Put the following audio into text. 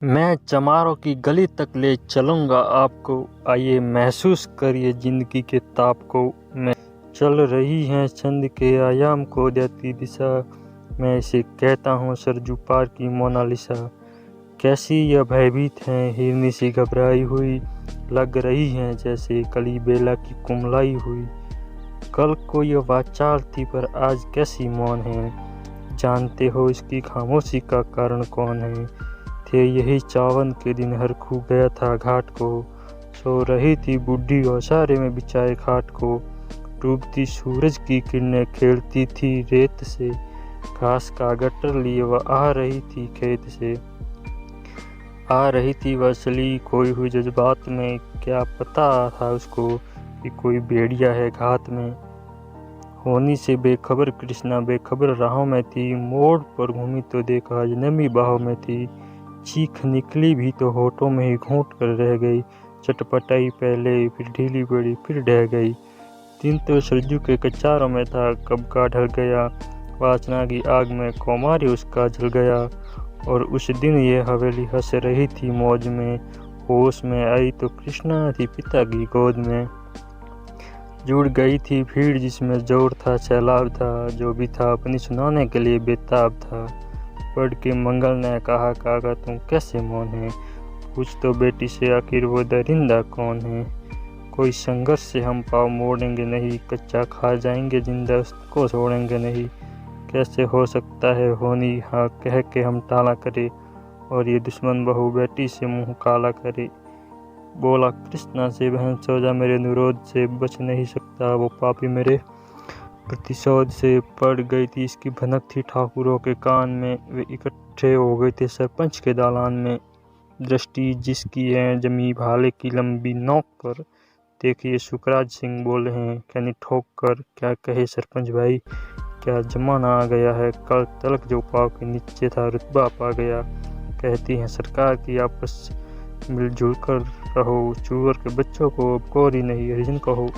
मैं चमारों की गली तक ले चलूँगा आपको, आइए महसूस करिए ज़िंदगी के ताप को। मैं चल रही हैं छंद के आयाम को देती दिशा, मैं इसे कहता हूँ सरजू पार की मोनालिसा। कैसी यह भयभीत हैं हिरनी सी घबराई हुई, लग रही हैं जैसे कली बेला की कुमलाई हुई। कल को यह वाचाल थी पर आज कैसी मौन है, जानते हो इसकी खामोशी का कारण कौन है। थे यही चावन के दिन हर खू गया था घाट को, सो रही थी बुढ़ी औसारे में बिछाए खाट को। डूबती सूरज की किरणें खेलती थी रेत से, घास का गट्टर लिए वह आ रही थी खेत से। आ रही थी वह चली खोई हुई जज्बात में, क्या पता था उसको कि कोई भेड़िया है घात में। होनी से बेखबर कृष्णा बेखबर राहों में थी, मोड़ पर घूमी तो देखा अजनबी बाहों में थी। चीख निकली भी तो होठों में ही घूंट कर रह गई, चटपटाई पहले फिर ढीली पड़ी फिर ढह गई। दिन तो सरजू के कचारों में था, कब का ढल गया, वासना की आग में कौमारी उसका जल गया। और उस दिन ये हवेली हंस रही थी मौज में, होश में आई तो कृष्णा थी पिता की गोद में। जुड़ गई थी भीड़ जिसमें जोर था सैलाब था, जो भी था अपनी सुनाने के लिए बेताब था। पढ़ के मंगल ने कहा काका तुम कैसे मौन है, पूछ तो बेटी से आखिर वो दरिंदा कौन है। कोई संघर्ष से हम पाँव मोड़ेंगे नहीं, कच्चा खा जाएंगे जिंदा उसको छोड़ेंगे नहीं। कैसे हो सकता है होनी हाँ कह के हम टाला करे, और ये दुश्मन बहू बेटी से मुंह काला करे। बोला कृष्णा से बहन सो जा मेरे अनुरोध से, बच नहीं सकता वो पापी मेरे प्रतिशोध से। पड़ गई थी इसकी भनक थी ठाकुरों के कान में, वे इकट्ठे हो गए थे सरपंच के दालान में। दृष्टि जिसकी है जमी भाले की लंबी नोक पर, देखिए सुखराज सिंह बोले हैं कहनी ठोक कर, क्या कहे सरपंच भाई क्या जमाना आ गया है। कल तलक जो पाव के नीचे था रुतबा पा गया, कहती हैं सरकार की आपस मिलजुल कर रहो, चूअर के बच्चों को अब कोरी नहीं हरिजन कहो।